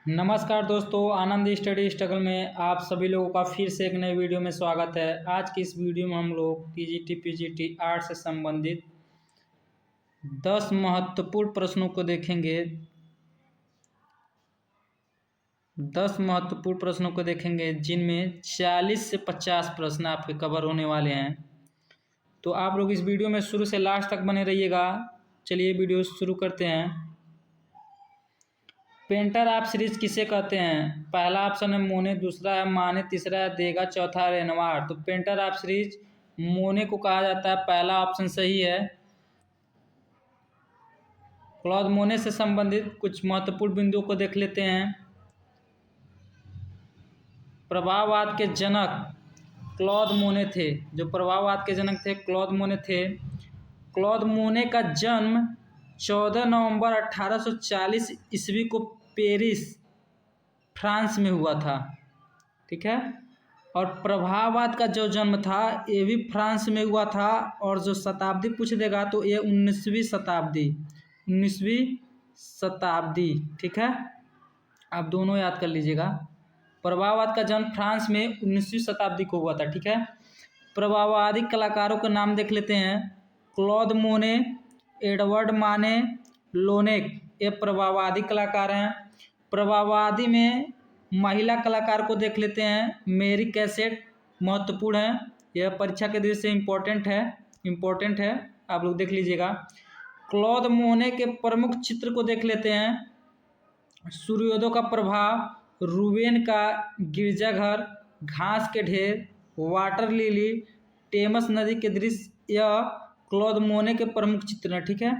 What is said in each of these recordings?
नमस्कार दोस्तों, आनंद study struggle में आप सभी लोगों का फिर से एक नए वीडियो में स्वागत है। आज की इस वीडियो में हम लोग टीजीटी पीजीटी आर्ट्स से संबंधित 10 महत्वपूर्ण प्रश्नों को देखेंगे। 10 महत्वपूर्ण प्रश्नों को देखेंगे जिनमें 40 से 50 प्रश्न आपके कवर होने वाले हैं। तो आप लोग इस वीडियो में शुरू से लास्ट तक बने रहिएगा। चलिए वीडियो शुरू करते हैं। पेंटर आप सीरीज किसे कहते हैं? पहला ऑप्शन है मोने, दूसरा है माने, तीसरा है देगा, चौथा है रेनवार। तो पेंटर आप सीरीज मोने को कहा जाता है, पहला ऑप्शन सही है। क्लॉद मोने से संबंधित कुछ महत्वपूर्ण बिंदुओं को देख लेते हैं। प्रभाववाद के जनक क्लॉद मोने थे। जो प्रभाववाद के जनक थे क्लॉद मोने थे। क्लॉद मोने का जन्म 14 नवंबर 1840 ईस्वी को पेरिस फ्रांस में हुआ था। ठीक है। और प्रभाववाद का जो जन्म था ये भी फ्रांस में हुआ था। और जो शताब्दी पूछ देगा तो ये 19वीं शताब्दी। ठीक है, आप दोनों याद कर लीजिएगा। प्रभाववाद का जन्म फ्रांस में 19वीं शताब्दी को हुआ था। ठीक है। प्रभाववादी कलाकारों के नाम देख लेते हैं। क्लॉद मोने, एडवर्ड माने, लोनेक, ये प्रभाववादी कलाकार हैं। प्रभाववादी में महिला कलाकार को देख लेते हैं। मेरी कैसेट महत्वपूर्ण है, यह परीक्षा के दृष्टि से इम्पोर्टेंट है, आप लोग देख लीजिएगा। क्लॉद मोने के प्रमुख चित्र को देख लेते हैं। सूर्योदय का प्रभाव, रूबेन का गिरजाघर, घास के ढेर, वाटर लिली, टेमस नदी के दृश्य, यह क्लॉद मोने के प्रमुख चित्र हैं। ठीक है,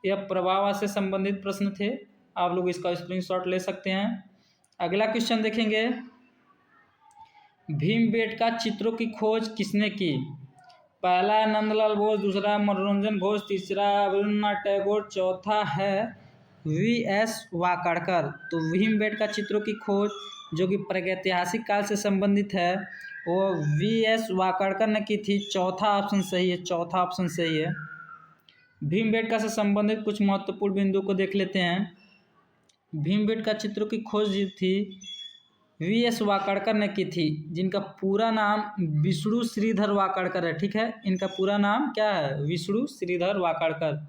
यह प्रभाववाद से संबंधित प्रश्न थे। आप लोग इसका स्क्रीनशॉट ले सकते हैं। अगला क्वेश्चन देखेंगे। भीमबेटका चित्रों की खोज किसने की? पहला है नंदलाल बोस, दूसरा है मनोरंजन घोष, तीसरा है रविन्द्रनाथ टैगोर, चौथा है वी.एस. वाकड़कर। तो भीमबेटका चित्रों की खोज जो कि प्रागैतिहासिक काल से संबंधित है वो वी.एस. वाकड़कर ने की थी। चौथा ऑप्शन सही है। भीमबेटका से संबंधित कुछ महत्वपूर्ण बिंदुओं को देख लेते हैं। भीमबेटका चित्रों की खोज थी वी.एस. वाकड़कर ने की थी, जिनका पूरा नाम विष्णु श्रीधर वाकड़कर है। ठीक है, इनका पूरा नाम क्या है? विष्णु श्रीधर वाकड़कर।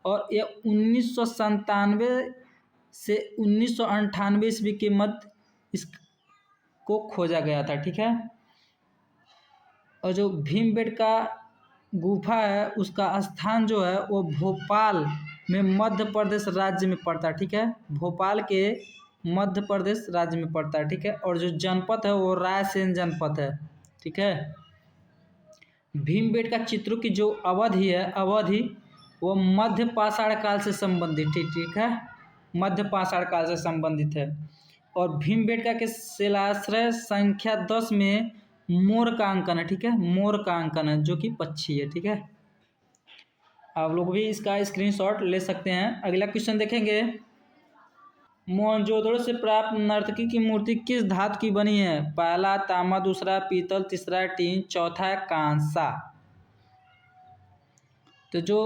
और ये 1997 से 1998 ईस्वी के मध्य इसको खोजा गया था। ठीक है। और जो भीमबेटका गुफा है उसका स्थान जो है वो भोपाल में मध्य प्रदेश राज्य में पड़ता है। ठीक है, भोपाल के मध्य प्रदेश राज्य में पड़ता है। ठीक है। और जो जनपद है वो रायसेन जनपद है। ठीक है। भीमबेटका चित्रों की जो अवधि वो मध्य पाषाण काल से संबंधित थी। ठीक है, मध्य पाषाण काल से संबंधित है। और भीमबेटका के शिलाश्रय संख्या 10 में मोर का अंकन है। ठीक है, मोर का अंकन है जो कि पक्षी है। ठीक है, आप लोग भी इसका स्क्रीनशॉट ले सकते हैं। अगला क्वेश्चन देखेंगे। मोहनजोदड़ो से प्राप्त नर्तकी की मूर्ति किस धातु की बनी है? पहला तांबा, दूसरा पीतल, तीसरा टीन, चौथा है कांसा। तो जो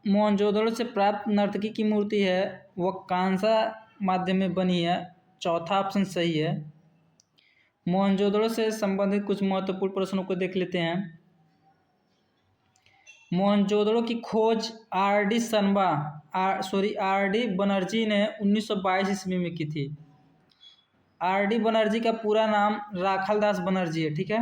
मोहनजोदड़ो से प्राप्त नर्तकी की मूर्ति है वह कांसा माध्यम में बनी है। चौथा ऑप्शन सही है। मोहनजोदड़ो से संबंधित कुछ महत्वपूर्ण प्रश्नों को देख लेते हैं। मोहनजोदड़ो की खोज आर.डी. बनर्जी ने 1922 ईस्वी में की थी। आर.डी. बनर्जी का पूरा नाम राखलदास बनर्जी है। ठीक है।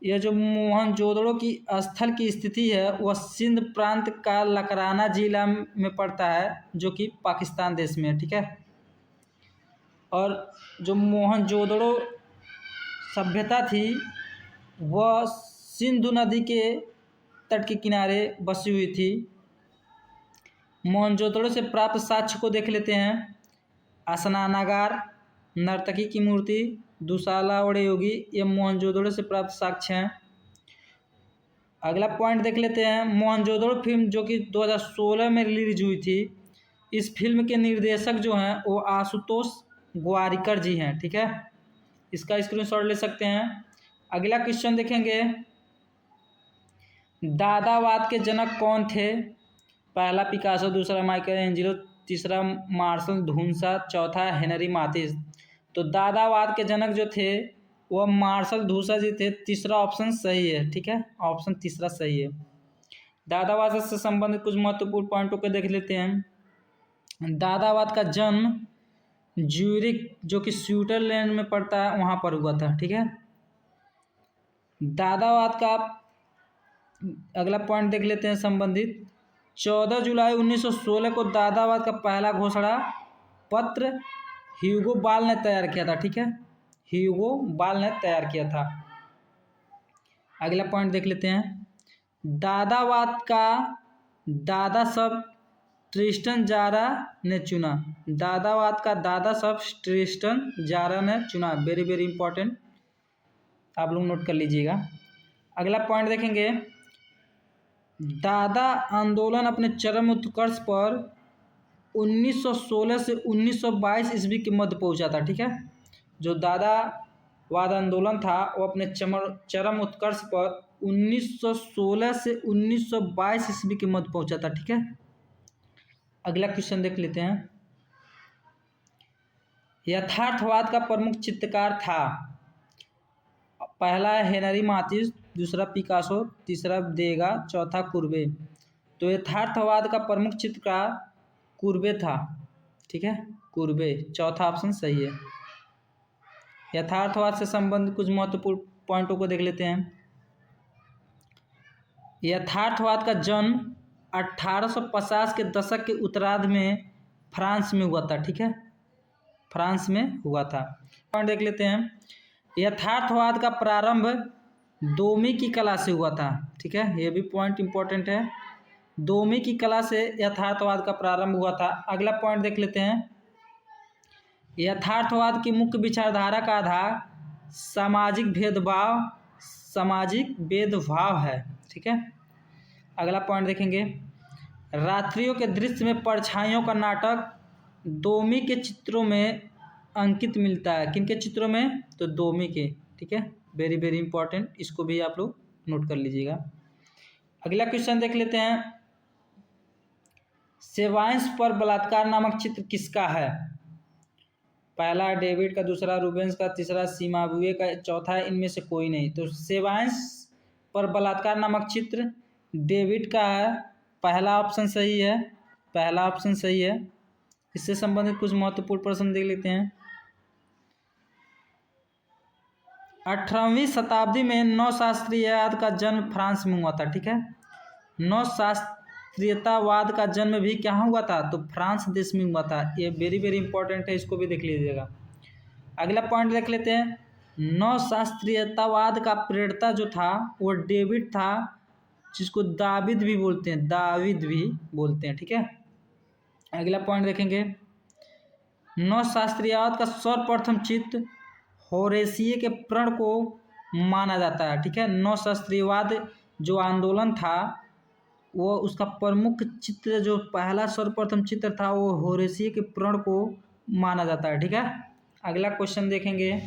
यह जो मोहनजोदड़ो की स्थल की स्थिति है वह सिंध प्रांत का लकराना जिला में पड़ता है जो कि पाकिस्तान देश में है। ठीक है। और जो मोहनजोदड़ो सभ्यता थी वह सिंधु नदी के तट के किनारे बसी हुई थी। मोहनजोदड़ो से प्राप्त साक्ष्य को देख लेते हैं। स्नानागार, नर्तकी की मूर्ति, दुशाला वड़े ये मोहनजोदड़ो से प्राप्त साक्ष्य हैं। अगला पॉइंट देख लेते हैं। मोहनजोदड़ो फिल्म जो कि 2016 में रिलीज हुई थी, इस फिल्म के निर्देशक जो हैं वो आशुतोष गोवारिकर जी हैं। ठीक है, इसका स्क्रीनशॉट ले सकते हैं। अगला क्वेश्चन देखेंगे। दादावाद के जनक कौन थे? पहला पिकासो, दूसरा माइकल एंजेलो, तीसरा मार्शल धूंसा, चौथा हेनरी माथिस। तो दादावाद के जनक जो थे वह मार्शल धूंसा जी थे। तीसरा ऑप्शन सही है, ठीक है, ऑप्शन तीसरा सही है। दादावाद से संबंधित कुछ महत्वपूर्ण पॉइंटों को देख लेते हैं। दादावाद का जन्म ज्यूरिक जो कि स्विट्जरलैंड में पड़ता है वहाँ पर हुआ था, ठीक है। दादावाद का अगला पॉइंट देख लेते हैं संबंधित। 14 जुलाई 1916 को दादावाद का पहला घोषणा पत्र ह्यूगो बॉल ने तैयार किया था, ठीक है, ह्यूगो बॉल ने तैयार किया था। अगला पॉइंट देख लेते हैं। दादावाद का दादा शब्द ट्रिस्टन जारा ने चुना। दादावाद का दादा शब्द ट्रिस्टन जारा ने चुना। वेरी वेरी इंपॉर्टेंट, आप लोग नोट कर लीजिएगा। अगला पॉइंट देखेंगे। दादा आंदोलन अपने चरम उत्कर्ष पर 1916 से 1922 ईस्वी के मध्य पहुंचा था, ठीक है। जो दादावाद आंदोलन था वो अपने चरम उत्कर्ष पर 1916 से 1922 ईस्वी के मध्य पहुंचा था, ठीक है। अगला क्वेश्चन देख लेते हैं। यथार्थवाद का प्रमुख चित्रकार था। पहला हेनरी माथिस, दूसरा पिकासो, तीसरा देगा, चौथा कुर्बे। तो यथार्थवाद का प्रमुख चित्रकार कुर्बे था, ठीक है, कुर्बे, चौथा ऑप्शन सही है। यथार्थवाद से संबंधित कुछ महत्वपूर्ण पॉइंटों को देख लेते हैं। यथार्थवाद का जन्म 1850 के दशक के उत्तरार्ध में फ्रांस में हुआ था, ठीक है, फ्रांस में हुआ था। पॉइंट देख लेते हैं। यथार्थवाद का प्रारंभ दोमी की कला से हुआ था, ठीक है, ये भी पॉइंट इंपॉर्टेंट है। दोमी की कला से यथार्थवाद का प्रारंभ हुआ था। अगला पॉइंट देख लेते हैं। यथार्थवाद की मुख्य विचारधारा का आधार सामाजिक भेदभाव है, ठीक है। अगला पॉइंट देखेंगे। रात्रियों के दृश्य में परछाइयों का नाटक दोमी के चित्रों में अंकित मिलता है। किन के चित्रों में? तो दोमी के, ठीक है, वेरी वेरी इंपॉर्टेंट, इसको भी आप लोग नोट कर लीजिएगा। अगला क्वेश्चन देख लेते हैं। सेवाइंस पर बलात्कार नामक चित्र किसका है? पहला डेविड का, दूसरा रूबेंस का, तीसरा सीमाबुए का, चौथा इनमें से कोई नहीं। तो सेवाइंस पर बलात्कार नामक चित्र डेविड का है, पहला ऑप्शन सही है, पहला ऑप्शन सही है। इससे संबंधित कुछ महत्वपूर्ण प्रश्न देख लेते हैं। 18वीं शताब्दी में नवशास्त्रीयवाद का जन्म फ्रांस में हुआ था, ठीक है। नवशास्त्रीयतावाद का जन्म भी कहाँ हुआ था? तो फ्रांस देश में हुआ था। ये वेरी वेरी इंपॉर्टेंट है, इसको भी देख लीजिएगा। अगला पॉइंट देख लेते हैं। नवशास्त्रीयतावाद का प्रेरणा जो था वो डेविड था, जिसको दाविद भी बोलते हैं, दाविद भी बोलते हैं, ठीक है। अगला पॉइंट देखेंगे। नवशास्त्रीयवाद का सर्वप्रथम चित्र होरेसिए के प्रण को माना जाता है, ठीक है। नवशास्त्रीयवाद जो आंदोलन था वो उसका प्रमुख चित्र, जो पहला सर्वप्रथम चित्र था, वो होरेसिए के प्रण को माना जाता है, ठीक है। अगला क्वेश्चन देखेंगे।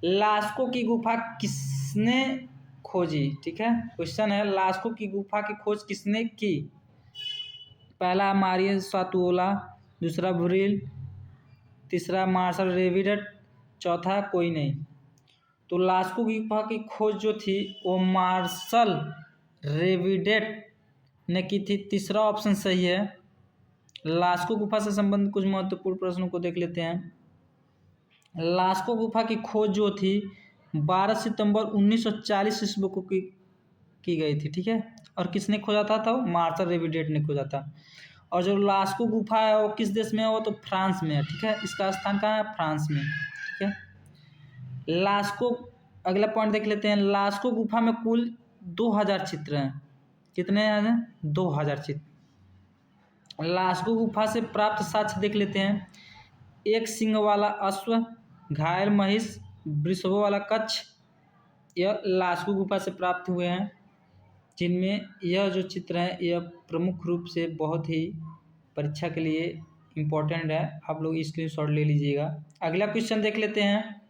लास्को की गुफा किसने खोजी? ठीक है, क्वेश्चन है लास्को की गुफा की खोज किसने की? पहला मारिया सातुओला, दूसरा ब्रिल, तीसरा मार्शल रेविडेट, चौथा कोई नहीं। तो लास्को की गुफा की खोज जो थी वो मार्शल रेविडेट ने की थी, तीसरा ऑप्शन सही है। लास्को गुफा से संबंधित कुछ महत्वपूर्ण प्रश्नों को देख लेते हैं। लास्को गुफा की खोज जो थी 12 सितंबर 1940 ईस्वी को की गई थी, ठीक है। और किसने खोजा था? तो मार्शल रेविडेट ने खोजा था। और जो लास्को गुफा है वो किस देश में है? वो तो फ्रांस में है, ठीक है। इसका स्थान कहाँ है? फ्रांस में, ठीक है। लास्को, अगला पॉइंट देख लेते हैं। लास्को गुफा में कुल 2000 चित्र हैं। कितने हैं? 2000 चित्र। लास्को गुफा से प्राप्त साक्ष्य देख लेते हैं। एक सिंह वाला अश्व, घायल महिष, वृषभों वाला कच्छ, यह लास्को गुफा से प्राप्त हुए हैं, जिनमें यह जो चित्र है यह प्रमुख रूप से बहुत ही परीक्षा के लिए इम्पोर्टेंट है। आप लोग स्क्रीनशॉट ले लीजिएगा। अगला क्वेश्चन देख लेते हैं।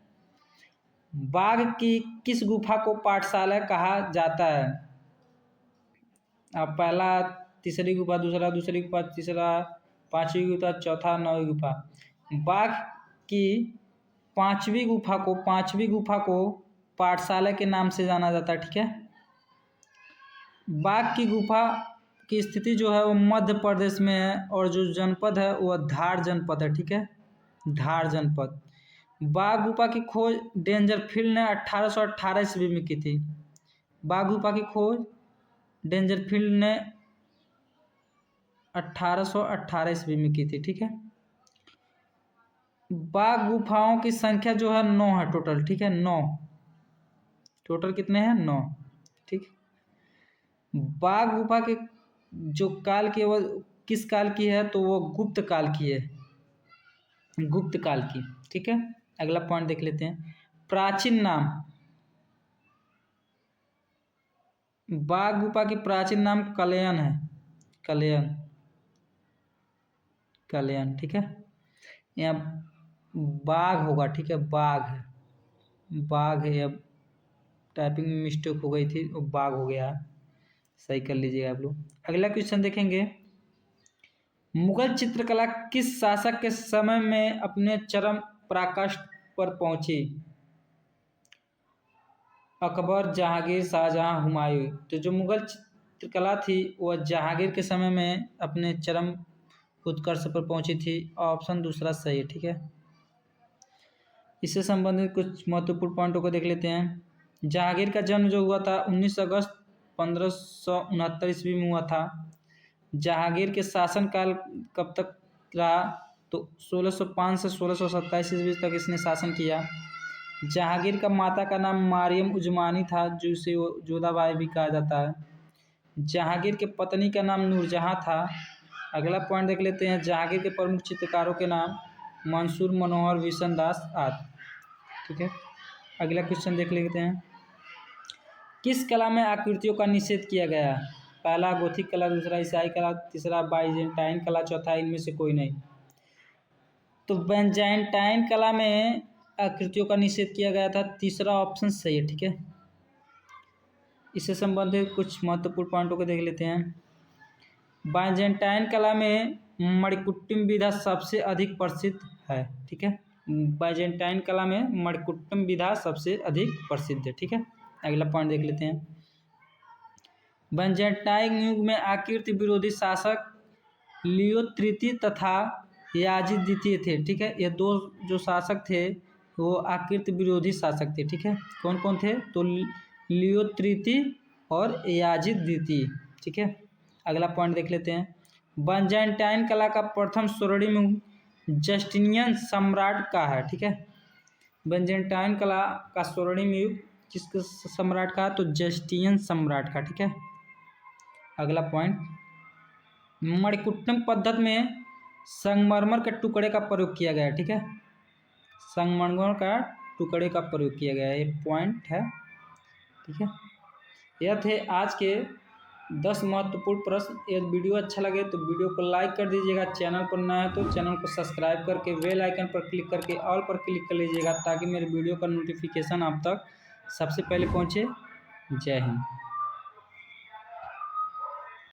बाघ की किस गुफा को पाठशाला कहा जाता है? अब पहला तीसरी गुफा, दूसरा दूसरी गुफा, तीसरा 5वीं गुफा, चौथा 9वीं गुफा। बाघ की पांचवी गुफा को पाठशाला के नाम से जाना जाता है, ठीक है। बाघ की गुफा की स्थिति जो है वो मध्य प्रदेश में है और जो जनपद है वह धार जनपद है, ठीक है, धार जनपद। बाघ गुफा की खोज डेंजरफील्ड ने 1818 ईस्वी में की थी। बाघ गुफा की खोज डेंजरफील्ड ने 1818 ईस्वी में की थी, ठीक है। बाघ गुफाओं की संख्या जो है 9 है टोटल, ठीक है, 9 टोटल कितने हैं, 9, ठीक। बाघ गुफा के जो काल की वो किस काल की है, तो वो गुप्त काल की है, गुप्त काल की, ठीक है। अगला पॉइंट देख लेते हैं। प्राचीन नाम, बाघ गुफा की प्राचीन नाम कलयन है, कलयन, कलयन, ठीक है। यहाँ बाघ होगा, ठीक है, बाघ है, बाघ है, अब टाइपिंग में मिस्टेक हो गई थी, वो बाघ हो गया, सही कर लीजिएगा आप लोग। अगला क्वेश्चन देखेंगे। मुगल चित्रकला किस शासक के समय में अपने चरम पराकाष्ठ पर पहुंची? अकबर, जहांगीर, शाहजहां, हुमायूं। तो जो मुगल चित्रकला थी वह जहांगीर के समय में अपने चरम उत्कर्ष पर पहुंची थी। ऑप्शन दूसरा सही है, ठीक है। इससे संबंधित कुछ महत्वपूर्ण पॉइंटों को देख लेते हैं। जहांगीर का जन्म जो हुआ था 19 अगस्त 1569 ईस्वी में हुआ था। जहांगीर के शासनकाल कब तक रहा, तो 1605 से 1627 ईस्वी तक इसने शासन किया। जहांगीर का माता का नाम मारियम उजमानी था, जिसे जोधाबाई भी कहा जाता है। जहांगीर के पत्नी का नाम नूरजहां था। अगला पॉइंट देख लेते हैं। जहांगीर के प्रमुख चित्रकारों के नाम मंसूर, मनोहर, विशन दास आदि, ठीक है। अगला क्वेश्चन देख लेते हैं। किस कला में आकृतियों का निषेध किया गया? पहला गोथिक कला, दूसरा ईसाई कला, तीसरा बाइजेंटाइन कला, चौथा इनमें से कोई नहीं। तो बाइजेंटाइन कला में आकृतियों का निषेध किया गया था, तीसरा ऑप्शन सही है, ठीक है। इससे संबंधित कुछ महत्वपूर्ण पॉइंटों को देख लेते हैं। बाइजेंटाइन कला में मणिकुट्टिम विधा सबसे अधिक प्रसिद्ध है, ठीक है। बाइजेंटाइन कला में मणिकुट्टिम विधा सबसे अधिक प्रसिद्ध है, ठीक है। अगला पॉइंट देख लेते हैं। बाइजेंटाइन युग में आकृति विरोधी शासक लियो तृतीय तथा याजिद द्वितीय थे, ठीक है। ये दो जो शासक थे वो आकृति विरोधी शासक थे, ठीक है। कौन कौन थे? तो लियो तृतीय और याजिद द्वितीय, ठीक है। अगला पॉइंट देख लेते हैं। बाइजेंटाइन कला का प्रथम स्वर्णिम युग जस्टिनियन सम्राट का है, ठीक है। बाइजेंटाइन कला का स्वर्णिम युग किसके सम्राट का? तो जस्टिनियन सम्राट का, ठीक है। अगला पॉइंट, मणिकुट्टिम पद्धति में संगमरमर के टुकड़े का प्रयोग किया गया है, ठीक है। संगमरमर का टुकड़े का प्रयोग किया गया है, ये पॉइंट है, ठीक है। यह थे आज के 10 महत्वपूर्ण प्रश्न। यदि वीडियो अच्छा लगे तो वीडियो को लाइक कर दीजिएगा। चैनल पर नया है तो चैनल को सब्सक्राइब करके बेल आइकन पर क्लिक करके ऑल पर क्लिक कर लीजिएगा, ताकि मेरे वीडियो का नोटिफिकेशन आप तक सबसे पहले पहुंचे। जय हिंद।